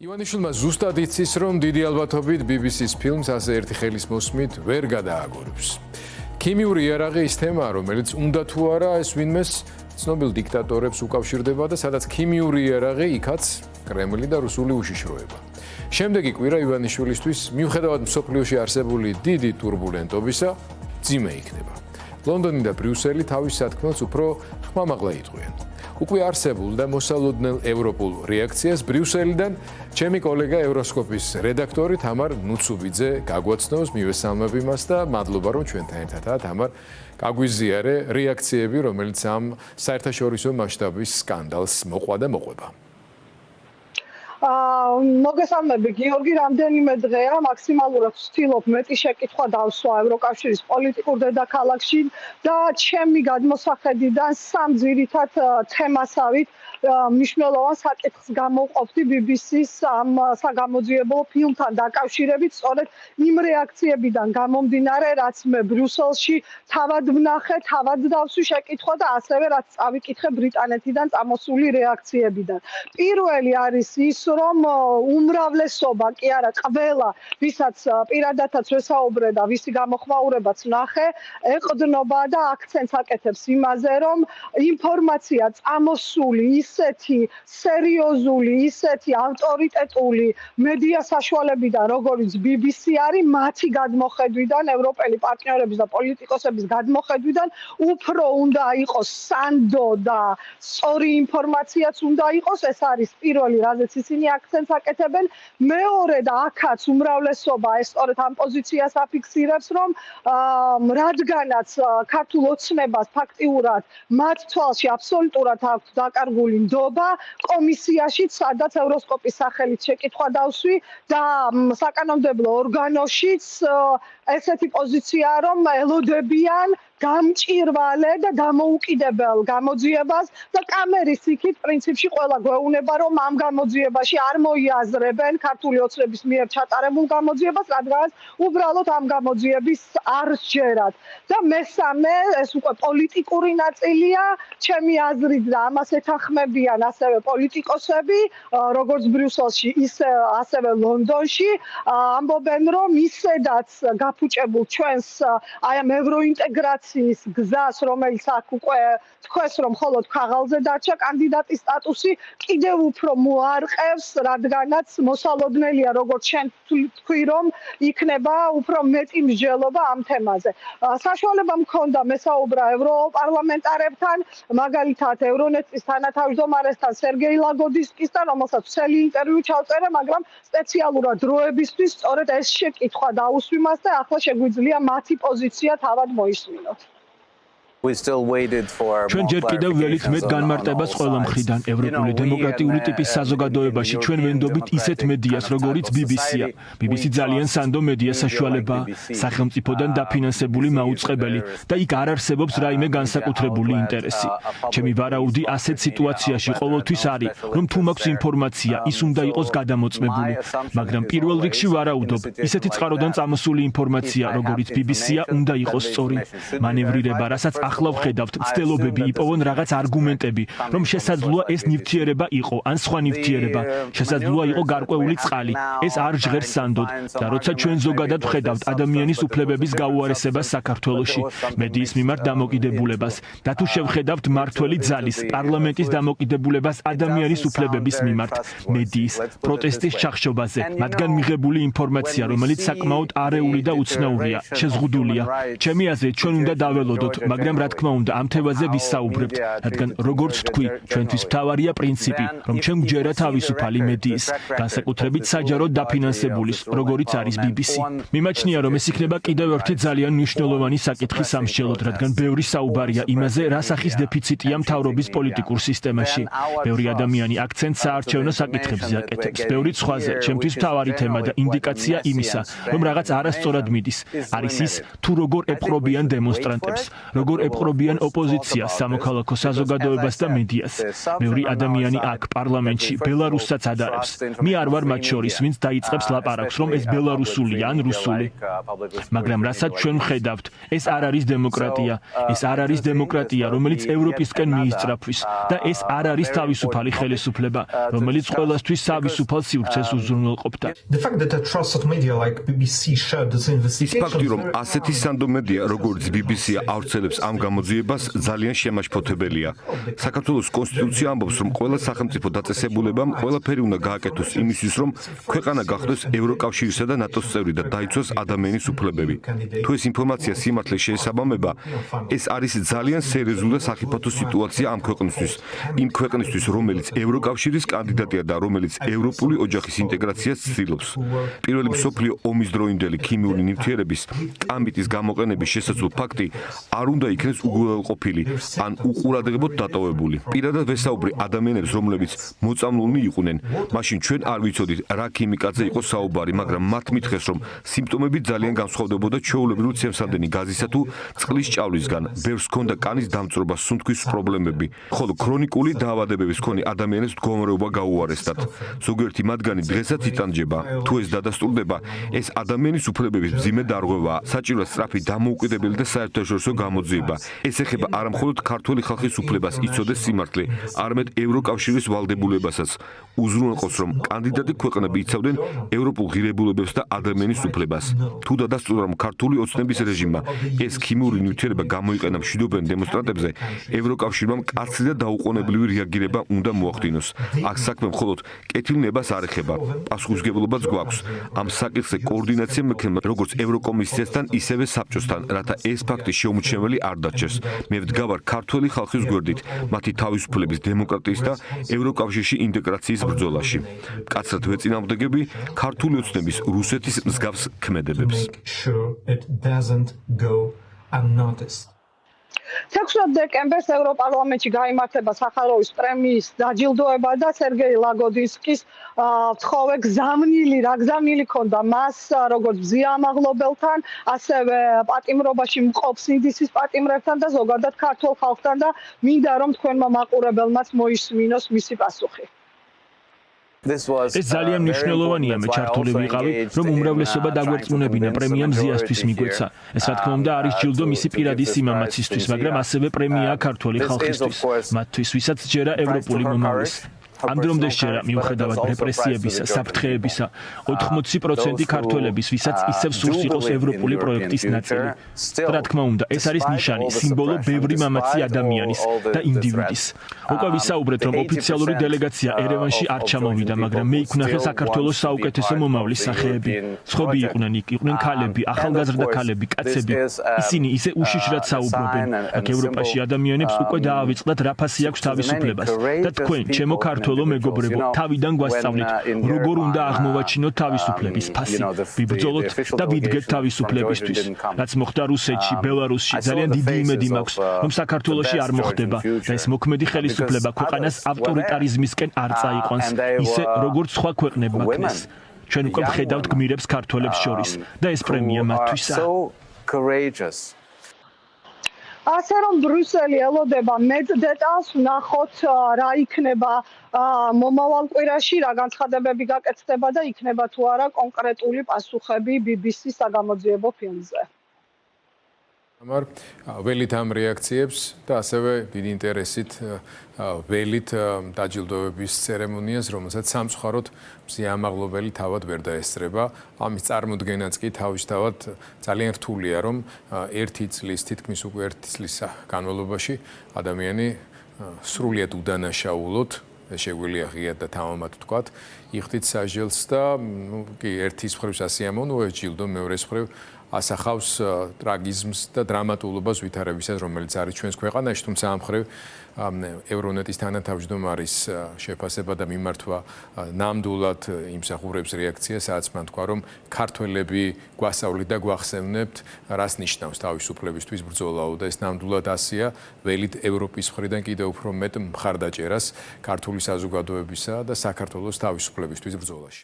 ივანიშვილმა ზუსტად იცის, რომ დიდი ალბათობით BBC-ს ფილმს ასე ერთი ხელის მოსმით ვერ გადააგორებს. ქიმიური იარაღი ის თემაა, რომელიც უნდა თუ არა ეს ვინმეს ცნობილ დიქტატორებს უკავშირდება და სადაც ქიმიური იარაღი, იქაც კრემლი და რუსული უშიშროება. შემდეგი კვირა ივანიშვილისთვის მიუხედავად მსოფლიოში არსებული დიდი ტურბულენტობისა, ძიმე იქნება. ლონდონი და ბრიუსელი თავის სათქმელს უფრო ხმამაღლა იტყვიან. უკვე არსებულ და მოსალოდნელ ევროპულ რეაქციას ბრიუსელიდან ჩემი კოლეგა ევროსკოპის რედაქტორი თამარ ნუცუბიძე გაგვაცნობს, მივესალმები მას და მადლობა რომ ჩვენთან ერთადაა. თამარ, გაგვიზიარე რეაქციები, რომელიც ამ საერთაშორისო მასშტაბის სკანდალს მოყვა და მოყვება. მოგესალმები გიორგი, რამდენიმე დღეა მაქსიმალურად ვცდილობ მეტი შეკითხვა დავსვა ევროკავშირის პოლიტიკურ დედაქალაქში და ჩემი გადმოსახედიდან სამ ძირითად თემასავით მნიშვნელოვან საკითხს გამოვყოფდი BBC-ს ამ საგამოძიებო ფილმთან დაკავშირებით, სწორედ იმ რეაქციებიდან გამომდინარე, რაც მე ბრიუსელში თავად ვნახე, თავად დავსვი შეკითხვა და ასევე რაც წავიკითხე ბრიტანეთიდან წამოსული რეაქციებიდან. პირველი არის ის, რომ უმრავლესობა, კი არა ყველა, ვისაც პირადადაც ვესაუბრე და ვისი გამოხმაურებაც ვნახე, ეყრდნობა და აქცენტს აკეთებს იმაზე, რომ ინფორმაცია წამოსული ისეთი სერიოზული, ისეთი ავტორიტეტული მედია საშუალებიდან, როგორც BBC არის, მათი გადმოხედვიდან, ევროპელი პარტნიორების და პოლიტიკოსების გადმოხედვიდან, უფრო უნდა იყოს სანდო და სწორი ინფორმაციაც უნდა იყოს. ეს არის პირველი, რაზეც ისინი აქცენტს აკეთებენ. მეორე და აქაც უმრავლესობა ეს სწორედ ამ პოზიციას აფიქსირებს, რომ რადგანაც ქართულ ოცნებას ფაქტიურად მათ თვალში აბსოლუტურად აქვს დაკარგული ნდობა, კომისიაში, სადაც ევროსკოპის სახელით შეკითხვა დავსვი და საკანონმდებლო ორგანოშიც ესეთი პოზიციაა, რომ ელოდებიან გამჭირვალე და დამოუკიდებელ გამოძიებას და კამერის იქით პრინციპში ყველა გვეუბნება, რომ ამ გამოძიებაში არ მოიაზრებენ ქართული ოცნების მიერ ჩატარებულ გამოძიებას, რადგანაც უბრალოდ ამ გამოძიების არ სჯერათ. და მესამე, ეს უკვე პოლიტიკური ნაწილია, ჩემი აზრით და ამას ეთანხმებიან ასევე პოლიტიკოსები, როგორც ბრიუსელში, ასევე ლონდონში, ამბობენ, რომ ისედაც გაფუჭებულ ჩვენს აი ამ ევროინტეგრაციის გზას, რომელიც აქ უკვე თქვეს, რომ მხოლოდ ქაღალდზე დარჩა კანდიდატის სტატუსი, კიდევ უფრო მოარყევს, რადგანაც მოსალოდნელია, როგორც შენ თქვი, რომ იქნება უფრო მეტი მსჯელობა ამ თემაზე. საშუალება მქონდა მესაუბრა ევროპარლამენტარებთან, მაგალითად ევრონეტის თანათავმჯდომარესთან სერგეი ლაგოდისკისთან, რომელსაც მთელი ინტერვიუ ჩავწერე, მაგრამ სპეციალურად დროებისთვის სწორედ ეს შეკითხვა დაუსვი მას და ახლა შეგვიძლია მათი პოზიცია თავად მოისმინოთ. ჩვენ ჯერ კიდევ ველით მეტ განმარტებას ყველა მხრიდან ევროპული დემოკრატიული ტიპის საზოგადოებაში ჩვენ ვენდობით ისეთ მედიას, როგორიც BBC-ია. BBC ძალიან სანდო მედია საშუალებაა, სახელმწიფოდან დაფინანსებული მაუწყებელი და იქ არ არსებობს რაიმე განსაკუთრებული ინტერესი. ჩემი ვარაუდი ასეთ სიტუაციაში ყოველთვის არის, რომ თუ მაქვს ინფორმაცია, ის უნდა იყოს გადამოწმებული, მაგრამ პირველ რიგში ვარაუდობ, ისეთი წყაროდან წამოსული ინფორმაცია, როგორიც BBC-ია, უნდა იყოს სწორი. მანევრირება, რასაც ახლა ვხედავთ, ცდილობები იპოვონ რაღაც არგუმენტები, რომ შესაძლოა ეს ნივთიერება იყო, ან სხვა ნივთიერება, შესაძლოა იყო გარკვეული წყალი. ეს არ ჟღერს სანდოდ და როცა ჩვენ ზოგადად ვხედავთ ადამიანის უფლებების გაუარესებას საქართველოში, მედიის მიმართ დამოკიდებულებას და თუ შევხედავთ მართველი ძალის, პარლამენტის დამოკიდებულებას ადამიანის უფლებების მიმართ, მედიის, პროტესტის ჩახშობაზე, მათგან მიღებული ინფორმაცია, რომელიც საკმაოდ არეული და უცნაურია, შეზღუდულია. ჩემი აზრით, ჩვენ უნდა დაველოდოთ, მაგრამ რა თქმა უნდა, ამ თემაზე ვისაუბრებთ, რადგან როგორც თქვი, ჩვენთვის მთავარია პრინციპი, რომ ჩვენ გვჯერა თავისუფალი მედიის, განსაკუთრებით საჯაროდ დაფინანსებულის, როგორიც არის BBC. მიმაჩნია, რომ ეს იქნება კიდევ ერთი ძალიან მნიშვნელოვანი საკითხი სამსჯელოდ, რადგან ბევრი საუბარია იმაზე, რა სახის დეფიციტია მთავრობის პოლიტიკურ სისტემაში. ბევრი ადამიანი აქცენტს საარჩევნო საკითხებზე აკეთებს, ბევრი სხვაზე. ჩემთვის მთავარი თემა და ინდიკაცია იმისა, რომ რაღაც არასწორად მიდის, არის ის, თუ როგორ ეპყრობიან დემონსტრანტებს, როგორ აპყრობიან ოპოზიციას, სამოქალაქო საზოგადოებას და მედიას. Ბევრი ადამიანი აქ პარლამენტში ბელარუსსაც ადარებს. მე არ ვარ მათ შორის, ვინც დაიწყებს ლაპარაკს, რომ ეს ბელარუსულია ან რუსული. მაგრამ რასაც ჩვენ ვხედავთ, ეს არ არის დემოკრატია. ეს არ არის დემოკრატია, რომელიც ევროპისკენ მიისწრაფვის და ეს არ არის თავისუფალი ხელისუფლება, რომელიც ყველასთვის თავისუფალ სივრცეს უზრუნველყოფდა. ის ფაქტი, რომ ასეთი სანდო მედია, როგორც BBC ავრცელებს ამ გამოძიებას, ძალიან შემაშფოთებელია. საქართველოს კონსტიტუცია ამბობს, რომ ყველა სახელმწიფო დაწესებულებამ ყველაფერი უნდა გააკეთოს იმისთვის, რომ ქვეყანა გახდეს ევროკავშირისა და ნატოს წევრი და დაიცვას ადამიანის უფლებები. თუ ეს ინფორმაცია სიმართლე შეესაბამება, ეს არის ძალიან სერიოზული და სახიფათო სიტუაცია ამ ქვეყნისთვის. იმ ქვეყნისთვის, რომელიც ევროკავშირის კანდიდატია და რომელიც ევროპული ოჯახის ინტეგრაციას ცდილობს. პირველი მსოფლიო ომის დროინდელი ქიმიური ნივთიერების კამბიტის გამოყენების შესაძლო ფაქტი არ უნდა იქნეს უგულებელყოფილი ან უყურადღებოდ დატოვებული. პირადად ვესაუბრი ადამიანებს, რომლებიც მოწამლულნი იყვნენ. მაშინ ჩვენ არ ვიცოდით რა ქიმიკატზე იყო საუბარი, მაგრამ მათ მითხეს, რომ სიმპტომები ძალიან განსხვავდებოდა ჩვეულებრივი ცემსადენი გაზისა თუ წყლის ჭავლისგან. ბევრს ჰქონდა კანის დამწვრობა, სუნთქვის პრობლემები, ხოლო ქრონიკული დაავადებების მქონე ადამიანებს მდგომარეობა გაუარესდათ. ზოგიერთი მათგანი დღესაც იტანჯება. თუ ეს დადასტურდება, ეს ადამიანის უფლებების მძიმე დარღვევაა. საჭიროა სწრაფი დამოუკიდებელი და საერთაშორისო გამოძიება. ეს ეხება არა მხოლოდ ქართველი ხალხის უფლებას იცოდეს სიმართლე, არამედ ევროკავშირის ვალდებულებასაც. უზრუნველყოს, რომ კანდიდატი ქვეყნები იცავდნენ ევროპულ ღირებულებებს და ადამიანის უფლებას. თუ დადასტურდა, რომ ქართული ოცნების რეჟიმმა ეს ქიმიური ნივთიერება გამოიყენა მშვიდობიან დემონსტრანტებზე, ევროკავშირმა მკაცრი და დაუყოვნებლივი რეაგირება უნდა მოახდინოს. აქ საქმე მხოლოდ კეთილნებას არ ეხება, პასუხისმგებლობაც გვაქვს. ამ საკითხზე კოორდინაცია მექნება როგორც ევროკომისიასთან, ისევე საბჭოსთან, რათა ეს ფაქტი შეუმჩნეველი არ დარჩეს. მე ვდგავარ ქართველი ხალხის გვერდით, მათი თავისუფლების, დემოკრატიის და ევროკავშირში ინტეგრაციის ბრძოლაში. მკაცრად ვეწინააღმდეგები ქართული ოცნების რუსეთის მსგავს ქმედებებს. 16 დეკემბერს ევროპარლამენტში გაიმართება სახაროვის პრემიის დაჯილდოება და სერგეი ლაგოდინსკის თხოვე გზავნილი, რა გზავნილი ქონდა მას, როგორც მზიამაღლობელთან, ასევე პატიმრობაში მყოფ სინდისის პატიმრებთან და ზოგადად ქართულ ხალხთან და მინდა რომ თქვენმა მაყურებელმაც მოისმინოს მისი პასუხი. ეს ძალიან მნიშვნელოვანია, მე ჩართული ვიყავი, რომ უმრავლესობა დაგვერწმუნებინა პრემია მზიასთვის მიგვეცა. ეს რა თქმა უნდა არის ჯილდო მისი პირადი სიმამაცისთვის, მაგრამ ასევე პრემიაა ქართველი ხალხისთვის, მათთვის, ვისაც ჯერა ევროპული მომავლის. ამ დრომდე შეერა მიუხედავად რეპრესიებისა, საფრთხეებისა, 80% ქართველების, ვისაც ისევ სურს იყოს ევროპული პროექტის ნაწილი. რა თქმა უნდა, ეს არის ნიშანი, სიმბოლო ბევრი მამაცი ადამიანის და ინდივიდის. უკვე ვისაუბრეთ, რომ ოფიციალური დელეგაცია ერევანში არ ჩამოვიდა, მაგრამ მე იქვნახე საქართველოს საუკეთესო მომავლის სახეები. სხვები იყვნენ ქალები, ახალგაზრდა ქალები, კაცები. ისინი ისე უშიშრად საუბრობენ. აქ ევროპაში ადამიანებს უკვე დაავიწყდათ რა ფასი აქვს თავისუფლებას და თქვენ, ჩემო ქართველო მეგობრებო, თავიდან გვასწავლით, როგორ უნდა აღმოვაჩინოთ თავისუფლების ფასი. ვიბრძოლოთ და ვიდგეთ თავისუფლებისთვის. რაც მოხდა რუსეთში, ბელარუსში, ძალიან დიდი იმედი მაქვს, რომ საქართველოში არ მოხდება და ეს მოქმედი ხელისუფლება ქვეყანას ავტორიტარიზმისკენ არ წაიყვანს, ისე როგორც სხვა ქვეყნებმა ქნეს. ჩვენ უკვე ვხედავთ გმირებს ქართველებს შორის და ეს პრემია მათთვისაა. ასე რომ ბრიუსელი ელოდება მეტ დეტალს, ვნახოთ რა იქნება მომავალ კვირაში, რა განცხადებები გაკეთდება და იქნება თუ არა კონკრეტული პასუხები BBC-ს საგამოძიებო ფილმზე. ველით ამ რეაქციებს და ასევე დიდი ინტერესით ველით დაჯილდოების ცერემონიას, რომელსაც სამწუხაროდ მზიამაღლობელი თავად ვერ დაესწრება. ამის წარმოდგენაც კი თავისთავად ძალიან რთულია, რომ ერთი წლის, თითქმის უკვე ერთი წლის განმავლობაში ადამიანი სრულიად უდანაშაულოდ, შეგვიძლია ღიად და თამამად ვთქვათ, იხდით საჟელს და კი ერთის მხრივ სასიამოვნო, ჯილდო მეორეს მხრივ ასახავს ტრაგიზმს და დრამატულობას ვითარებისას, რომელიც არის ჩვენს ქვეყანაში, თუმცა ამ მხრივ ევრონეტის თანათავმჯდომარის შეფასება და მიმართვა ნამდვილად იმსახურებს რეაქციას, სადაც მან თქვა, რომ ქართველები გვასწავლით და გვახსენებთ, რას ნიშნავს თავისუფლებისთვის ბრძოლაო და ეს ნამდვილად ასია, ველით ევროპის მხრიდან კიდევ უფრო მეტ მხარდაჭერას ქართული საზოგადოებისა და საქართველოს თავისუფლებისთვის ბრძოლაში.